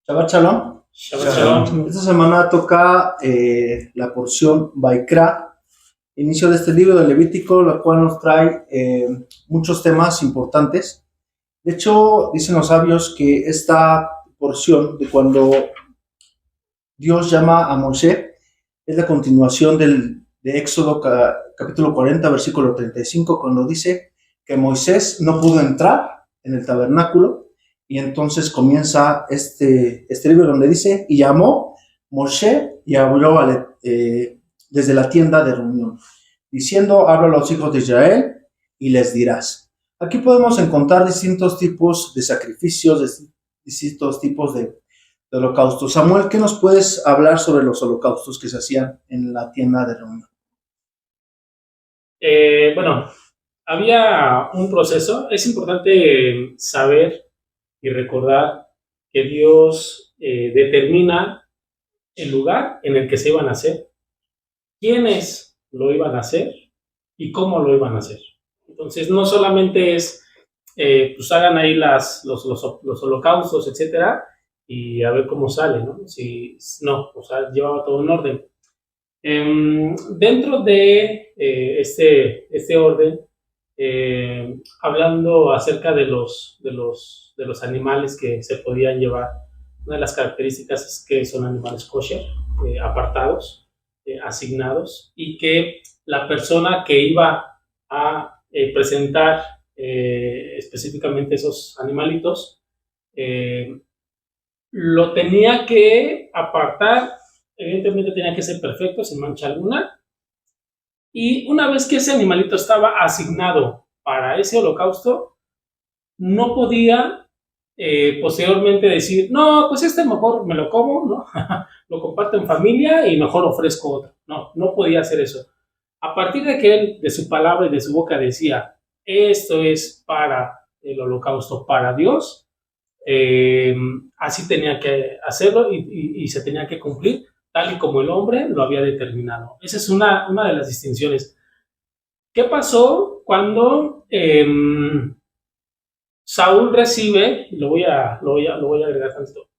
Shabbat Shalom. Shabbat Shalom. Esta semana toca la porción Vaikra, inicio de este libro de Levítico, la cual nos trae muchos temas importantes. De hecho, dicen los sabios que esta porción de cuando Dios llama a Moisés es la continuación de Éxodo capítulo 40, versículo 35, cuando dice que Moisés no pudo entrar en el tabernáculo. Y entonces comienza este libro donde dice, y llamó Moshe y habló desde la tienda de reunión, diciendo, habla a los hijos de Israel y les dirás. Aquí podemos encontrar distintos tipos de sacrificios, distintos tipos de holocaustos. Samuel, ¿qué nos puedes hablar sobre los holocaustos que se hacían en la tienda de reunión? Bueno, había un proceso. Es importante saber y recordar que Dios determina el lugar en el que se iban a hacer, quiénes lo iban a hacer y cómo lo iban a hacer. Entonces, no solamente es, pues hagan ahí los holocaustos, etcétera, y a ver cómo sale, ¿no? Llevaba todo en orden. Dentro de este orden, hablando acerca de los animales que se podían llevar, una de las características es que son animales kosher, apartados, asignados, y que la persona que iba a presentar específicamente esos animalitos lo tenía que apartar. Evidentemente tenía que ser perfecto, sin mancha alguna. Y una vez que ese animalito estaba asignado para ese holocausto, no podía posteriormente decir, no, pues este mejor me lo como, ¿no? Lo comparto en familia y mejor ofrezco otro. No podía hacer eso. A partir de que él, de su palabra y de su boca decía, esto es para el holocausto, para Dios, así tenía que hacerlo y se tenía que cumplir tal y como el hombre lo había determinado. Esa es una de las distinciones. ¿Qué pasó cuando Saúl recibe, lo voy a agregar tantito,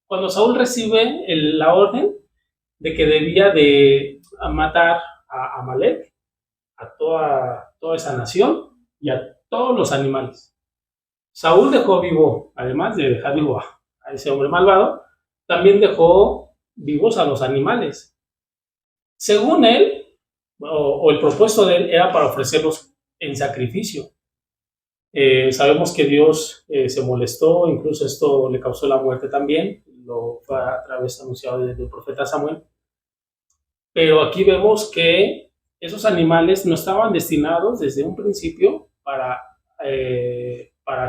cuando Saúl recibe la orden de que debía de matar a Amalek, a toda esa nación y a todos los animales? Saúl dejó vivo, además de dejar vivo a ese hombre malvado, también dejó vivos a los animales. Según él, o el propósito de él, era para ofrecerlos en sacrificio. Sabemos que Dios se molestó, incluso esto le causó la muerte también, lo fue a través anunciado desde el profeta Samuel. Pero aquí vemos que esos animales no estaban destinados desde un principio para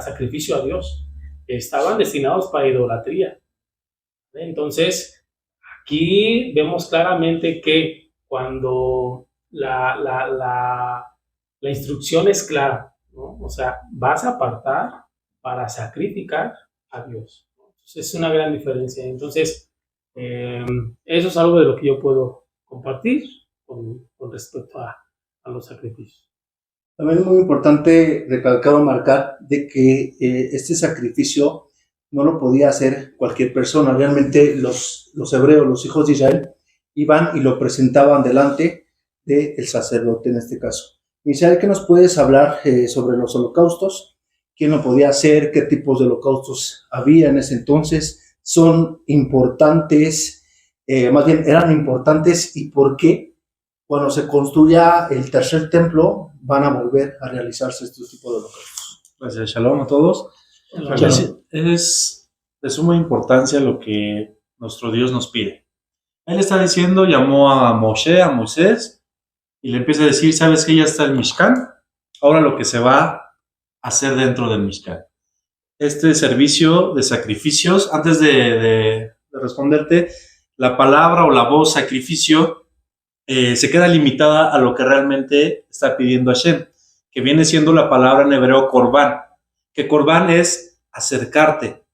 sacrificio a Dios, estaban destinados para idolatría. Entonces, aquí vemos claramente que cuando la instrucción es clara, ¿no? O sea, vas a apartar para sacrificar a Dios. Entonces, es una gran diferencia. Entonces, eso es algo de lo que yo puedo compartir con respecto a los sacrificios. También es muy importante recalcar o marcar de que este sacrificio no lo podía hacer cualquier persona. Realmente los hebreos, los hijos de Israel, iban y lo presentaban delante del sacerdote en este caso. Misael, ¿qué nos puedes hablar sobre los holocaustos? ¿Quién lo podía hacer? ¿Qué tipos de holocaustos había en ese entonces? ¿Son importantes? Más bien, ¿eran importantes? ¿Y por qué cuando se construya el tercer templo van a volver a realizarse estos tipos de holocaustos? Gracias, shalom a todos. Es de suma importancia lo que nuestro Dios nos pide. Él está diciendo, llamó a Moisés, y le empieza a decir, ¿sabes que ya está el Mishkan? Ahora lo que se va a hacer dentro del Mishkan. Este servicio de sacrificios, antes de responderte, la palabra o la voz sacrificio se queda limitada a lo que realmente está pidiendo Hashem, que viene siendo la palabra en hebreo korban, que korban es acercarte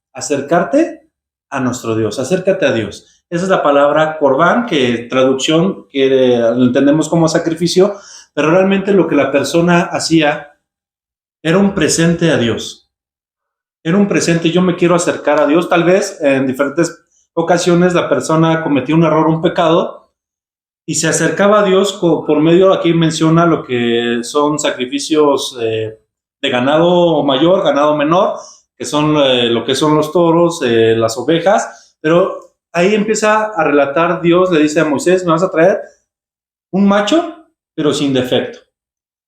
a nuestro Dios, acércate a Dios. Esa es la palabra korban, que traducción que entendemos como sacrificio, pero realmente lo que la persona hacía era un presente a Dios. era un presente, yo me quiero acercar a Dios. Tal vez en diferentes ocasiones la persona cometió un error, un pecado, y se acercaba a Dios por medio, aquí menciona lo que son sacrificios de ganado mayor, ganado menor, que son lo que son los toros, las ovejas, pero ahí empieza a relatar Dios, le dice a Moisés, me vas a traer un macho, pero sin defecto.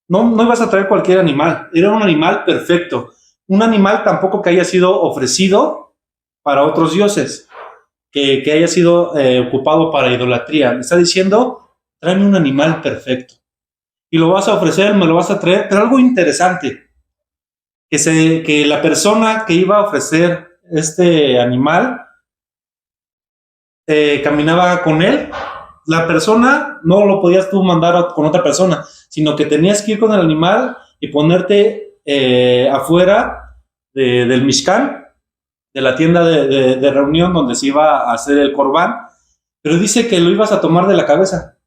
No ibas a traer cualquier animal, era un animal perfecto, un animal tampoco que haya sido ofrecido para otros dioses, que haya sido ocupado para idolatría. Me está diciendo, tráeme un animal perfecto. Y lo vas a ofrecer, me lo vas a traer. Pero algo interesante, que la persona que iba a ofrecer este animal caminaba con él. La persona no lo podías tú mandar con otra persona, sino que tenías que ir con el animal y ponerte afuera del Mishkan, de la tienda de reunión donde se iba a hacer el corbán, pero dice que lo ibas a tomar de la cabeza.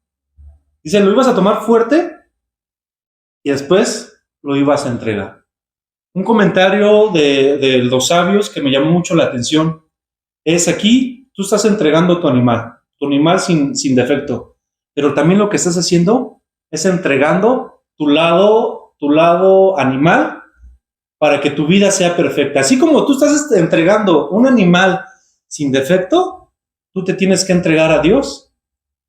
Dice, lo ibas a tomar fuerte y después lo ibas a entregar. Un comentario de los sabios que me llamó mucho la atención es aquí, tú estás entregando tu animal sin defecto, pero también lo que estás haciendo es entregando tu lado animal para que tu vida sea perfecta. Así como tú estás entregando un animal sin defecto, tú te tienes que entregar a Dios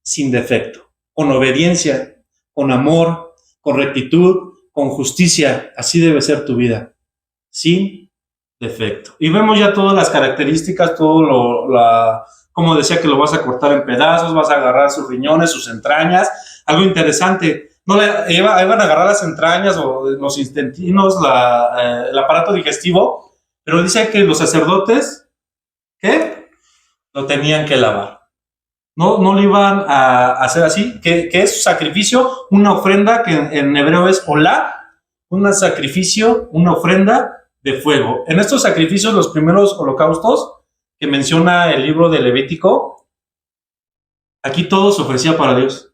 sin defecto, con obediencia, con amor, con rectitud, con justicia. Así debe ser tu vida, sin defecto. Y vemos ya todas las características, como decía, que lo vas a cortar en pedazos, vas a agarrar sus riñones, sus entrañas. Algo interesante, no iban a agarrar las entrañas o los intestinos, el aparato digestivo, pero dice que los sacerdotes, ¿qué? Lo tenían que lavar. No lo iban a hacer así, que es sacrificio, una ofrenda, que en hebreo es olá, un sacrificio, una ofrenda de fuego. En estos sacrificios, los primeros holocaustos que menciona el libro de Levítico, aquí todo se ofrecía para Dios.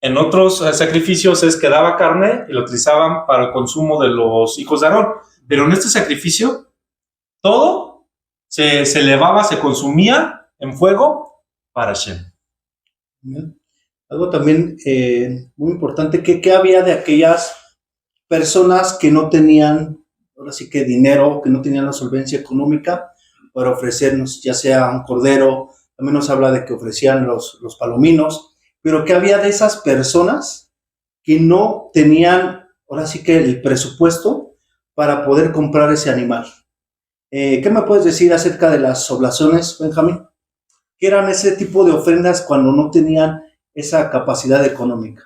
En otros sacrificios es que daba carne y lo utilizaban para el consumo de los hijos de Aarón. Pero en este sacrificio, todo se elevaba, se consumía en fuego para Hashem. Algo también muy importante, ¿qué había de aquellas personas que no tenían, ahora sí que dinero, que no tenían la solvencia económica para ofrecernos, ya sea un cordero? También nos habla de que ofrecían los palominos, pero ¿qué había de esas personas que no tenían, ahora sí que el presupuesto para poder comprar ese animal? ¿Qué me puedes decir acerca de las oblaciones, Benjamín? ¿Qué eran ese tipo de ofrendas cuando no tenían esa capacidad económica?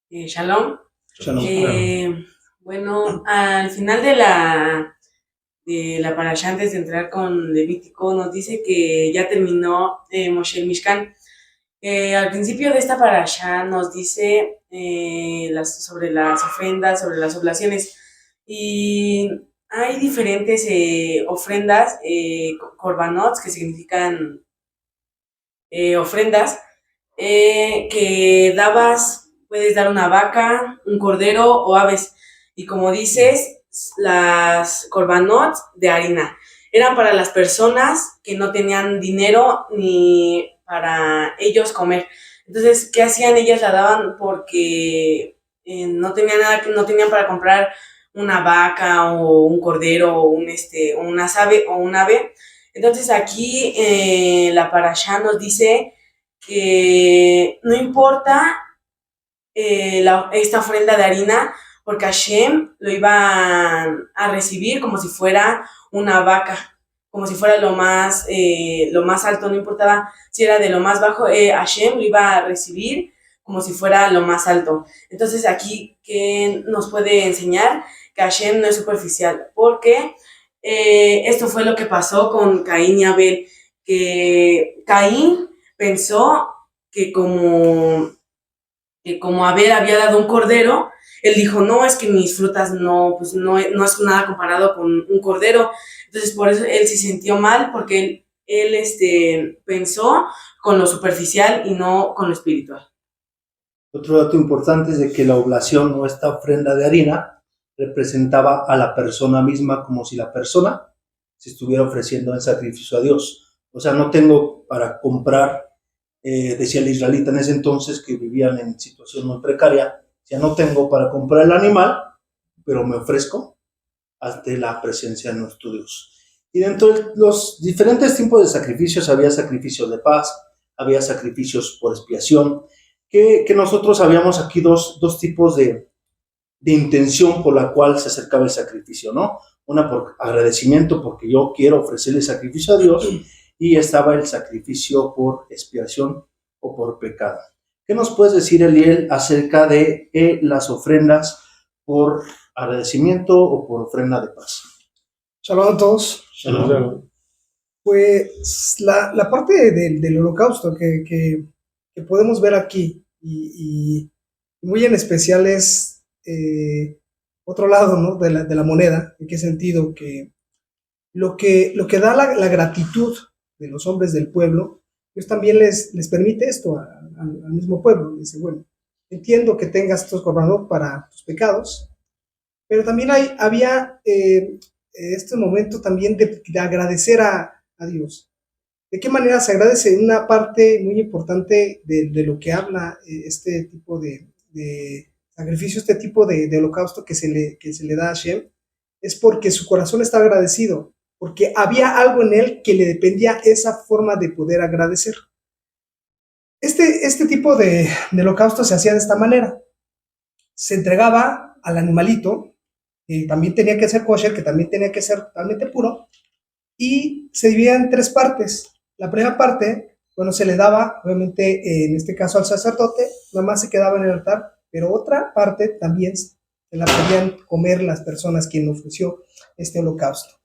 Shalom. Shalom. Bueno, al final de la parashá, antes de entrar con Levítico, nos dice que ya terminó Moshe el Mishkan. Al principio de esta parashá nos dice sobre las ofrendas, sobre las oblaciones, y hay diferentes ofrendas, korbanot, que significan ofrendas, que puedes dar una vaca, un cordero o aves. Y como dices, las korbanot de harina eran para las personas que no tenían dinero ni para ellos comer. Entonces, ¿qué hacían? Ellas la daban porque no tenían nada, no tenían para comprar una vaca o un cordero o un ave. Entonces aquí la parashá nos dice que no importa esta ofrenda de harina, porque Hashem lo iba a recibir como si fuera una vaca, como si fuera lo más alto, no importaba si era de lo más bajo, Hashem lo iba a recibir como si fuera lo más alto. Entonces aquí, ¿qué nos puede enseñar? Que Hashem no es superficial, porque esto fue lo que pasó con Caín y Abel, que Caín pensó que como Abel había dado un cordero, él dijo, no, es que mis frutas no es nada comparado con un cordero. Entonces por eso él se sintió mal, porque él pensó con lo superficial y no con lo espiritual. Otro dato importante es de que la oblación o esta ofrenda de harina representaba a la persona misma, como si la persona se estuviera ofreciendo en sacrificio a Dios. O sea, no tengo para comprar, decía el israelita en ese entonces, que vivían en situación muy precaria, ya no tengo para comprar el animal, pero me ofrezco ante la presencia de nuestro Dios. Y dentro de los diferentes tipos de sacrificios, había sacrificios de paz, había sacrificios por expiación, que nosotros habíamos aquí dos tipos de intención por la cual se acercaba el sacrificio, ¿no? Una por agradecimiento, porque yo quiero ofrecerle sacrificio a Dios, y estaba el sacrificio por expiación o por pecado. ¿Qué nos puedes decir, Eliel, acerca de las ofrendas por agradecimiento o por ofrenda de paz? Shalom a todos. Shalom. Pues la parte del holocausto que podemos ver aquí y muy en especial es otro lado, ¿no? de la moneda. ¿En qué sentido? Que lo que da la gratitud de los hombres del pueblo, Dios también les permite esto al mismo pueblo. Dice, bueno, entiendo que tengas estos corbanos para tus pecados, pero también había este momento también de agradecer a Dios. ¿De qué manera se agradece? Una parte muy importante de lo que habla este tipo de sacrificio, este tipo de holocausto que se le da a Hashem, es porque su corazón está agradecido, porque había algo en él que le dependía esa forma de poder agradecer. Este tipo de holocausto se hacía de esta manera. Se entregaba al animalito, que también tenía que ser kosher, que también tenía que ser totalmente puro, y se dividía en 3 partes. La primera parte, bueno, se le daba, obviamente, en este caso al sacerdote, nada más se quedaba en el altar, pero otra parte también se la podían comer las personas quien ofreció este holocausto.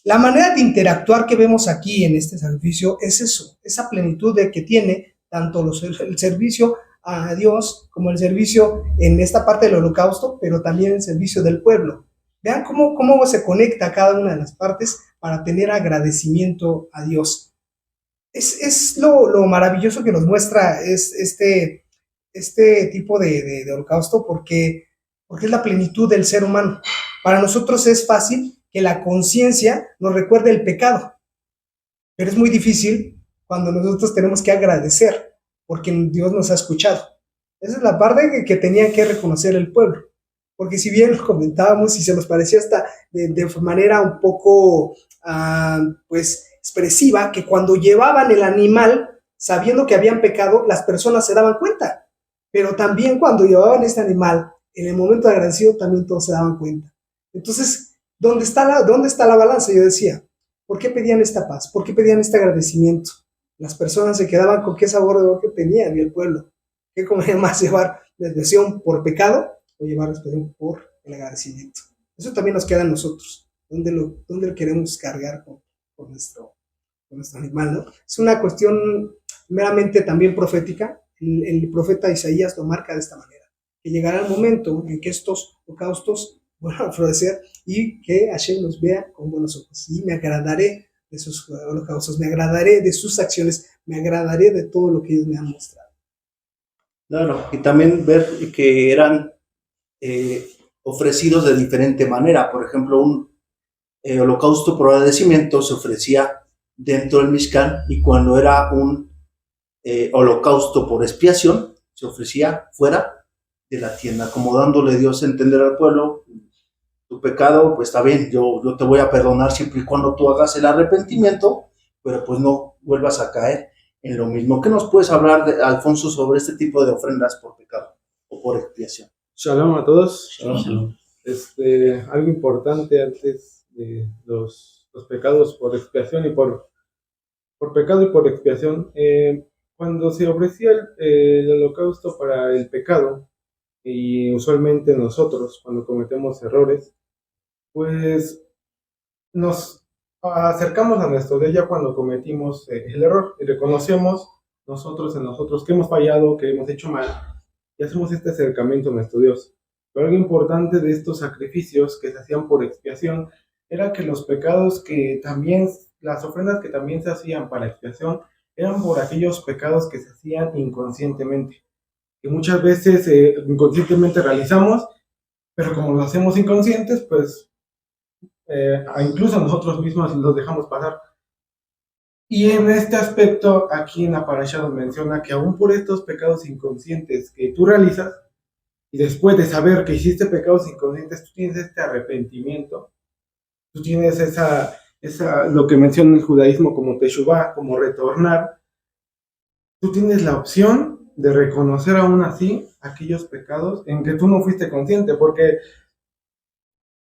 La manera de interactuar que vemos aquí en este sacrificio es eso, esa plenitud de que tiene tanto el servicio a Dios como el servicio en esta parte del holocausto, pero también el servicio del pueblo. Vean cómo se conecta cada una de las partes para tener agradecimiento a Dios. Es lo maravilloso que nos muestra este tipo de holocausto, porque es la plenitud del ser humano. Para nosotros es fácil que la conciencia nos recuerde el pecado, pero es muy difícil cuando nosotros tenemos que agradecer porque Dios nos ha escuchado. Esa es la parte que tenía que reconocer el pueblo, porque si bien lo comentábamos y se nos parecía hasta de manera un poco pues expresiva, que cuando llevaban el animal sabiendo que habían pecado, las personas se daban cuenta, pero también cuando llevaban este animal en el momento agradecido también todos se daban cuenta. Entonces, ¿dónde está la balanza? Yo decía, ¿por qué pedían esta paz? ¿Por qué pedían este agradecimiento? Las personas se quedaban con qué sabor de boca tenían y el pueblo. ¿Qué convenía más, llevar la expiación por pecado o llevar la expiación por el agradecimiento? Eso también nos queda a nosotros. ¿Dónde lo queremos cargar con nuestro animal, ¿no? Es una cuestión meramente también profética. El profeta Isaías lo marca de esta manera, que llegará el momento en que estos holocaustos van a florecer y que Hashem los vea con buenos ojos. Y me agradaré de sus holocaustos, me agradaré de sus acciones, me agradaré de todo lo que ellos me han mostrado. Claro, y también ver que eran ofrecidos de diferente manera. Por ejemplo, un holocausto por agradecimiento se ofrecía dentro del Mishkan, y cuando era un holocausto por expiación se ofrecía fuera de la tienda, como dándole Dios a entender al pueblo: tu pecado, pues está bien, yo te voy a perdonar siempre y cuando tú hagas el arrepentimiento, pero pues no vuelvas a caer en lo mismo. ¿Qué nos puedes hablar, Alfonso, sobre este tipo de ofrendas por pecado o por expiación? Shalom a todos. Shalom. Algo importante antes de los pecados por expiación y por pecado y por expiación. Cuando se ofrecía el holocausto para el pecado, y usualmente nosotros cuando cometemos errores, pues nos acercamos a nuestro Dios ya cuando cometimos el error y reconocemos nosotros en nosotros que hemos fallado, que hemos hecho mal, y hacemos este acercamiento a nuestro Dios. Pero algo importante de estos sacrificios que se hacían por expiación era que los pecados que también, las ofrendas que también se hacían para expiación, eran por aquellos pecados que se hacían inconscientemente, que muchas veces inconscientemente realizamos pero como lo hacemos inconscientes, pues incluso nosotros mismos los dejamos pasar. Y en este aspecto, aquí en la parasha nos menciona que aún por estos pecados inconscientes que tú realizas, y después de saber que hiciste pecados inconscientes, tú tienes este arrepentimiento, tú tienes lo que menciona el judaísmo como teshuvah, como retornar, tú tienes la opción de reconocer aún así aquellos pecados en que tú no fuiste consciente, porque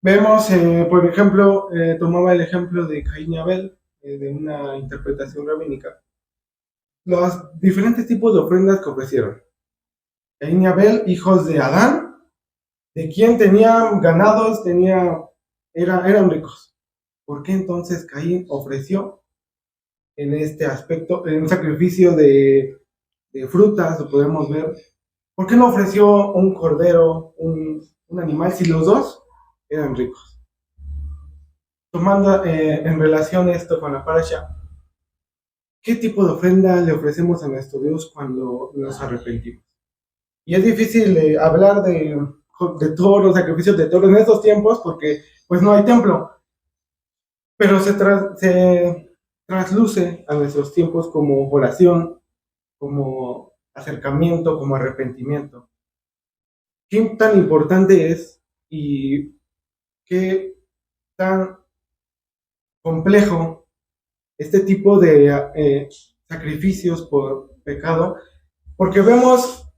vemos, por ejemplo, tomaba el ejemplo de Caín y Abel, de una interpretación rabínica, los diferentes tipos de ofrendas que ofrecieron. Caín y Abel, hijos de Adán, de quien tenían ganados, eran ricos. ¿Por qué entonces Caín ofreció en este aspecto, en un sacrificio de frutas, lo podemos ver? ¿Por qué no ofreció un cordero, un animal, si los dos eran ricos? Tomando en relación esto con la parasha, ¿qué tipo de ofrenda le ofrecemos a nuestro Dios cuando nos arrepentimos? Y es difícil hablar de todos los sacrificios de toros en estos tiempos porque pues no hay templo, pero se trasluce a nuestros tiempos como oración, como acercamiento, como arrepentimiento. ¿Qué tan importante es y qué tan complejo este tipo de sacrificios por pecado? Porque vemos,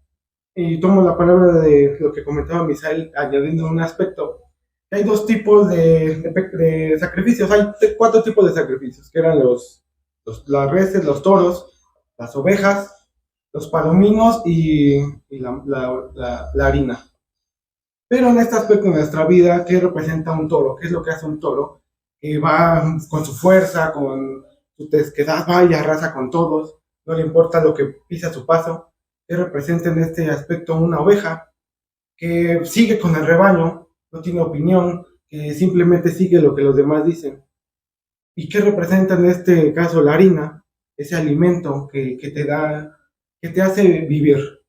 y tomo la palabra de lo que comentaba Misael, añadiendo un aspecto, hay dos tipos de sacrificios, hay 4 tipos de sacrificios, que eran las reses, los toros, las ovejas, los palominos y la harina. Pero en este aspecto de nuestra vida, ¿qué representa un toro? ¿Qué es lo que hace un toro? Que va con su fuerza, con su terquedad, va y arrasa con todos, no le importa lo que pisa a su paso. ¿Qué representa en este aspecto una oveja? Que sigue con el rebaño, no tiene opinión, que simplemente sigue lo que los demás dicen. ¿Y qué representa en este caso la harina? Ese alimento que te hace vivir.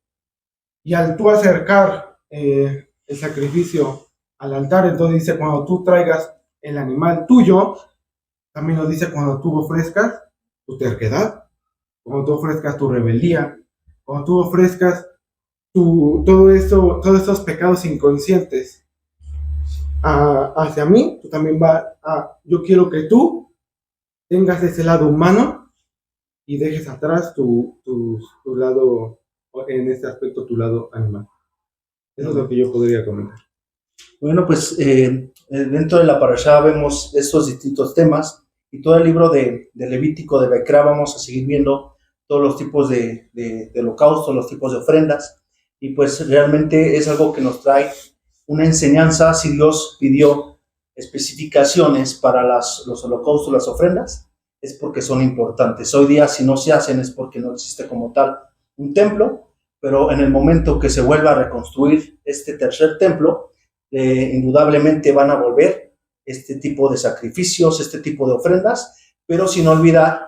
Y al tú acercar el sacrificio al altar, entonces dice, cuando tú traigas el animal tuyo, también nos dice cuando tú ofrezcas tu terquedad, cuando tú ofrezcas tu rebeldía, cuando tú ofrezcas todos estos pecados inconscientes hacia mí, tú también yo quiero que tú tengas ese lado humano y dejes atrás tu lado, en este aspecto, tu lado animal. Eso es lo que yo podría comentar. Bueno, pues dentro de la parashá vemos estos distintos temas y todo el libro de Levítico, de Baikra, vamos a seguir viendo todos los tipos de holocaustos, los tipos de ofrendas, y pues realmente es algo que nos trae una enseñanza. Si Dios pidió especificaciones para los holocaustos, las ofrendas, es porque son importantes. Hoy día, si no se hacen, es porque no existe como tal un templo, pero en el momento que se vuelva a reconstruir este tercer templo, indudablemente van a volver este tipo de sacrificios, este tipo de ofrendas, pero sin olvidar,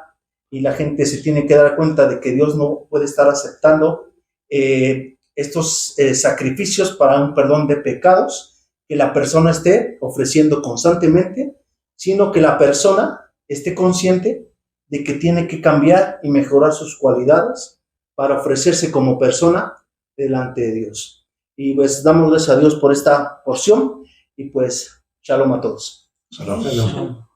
y la gente se tiene que dar cuenta de que Dios no puede estar aceptando estos sacrificios para un perdón de pecados que la persona esté ofreciendo constantemente, sino que la persona esté consciente de que tiene que cambiar y mejorar sus cualidades para ofrecerse como persona delante de Dios. Y pues damos gracias a Dios por esta porción y pues shalom a todos. Shalom.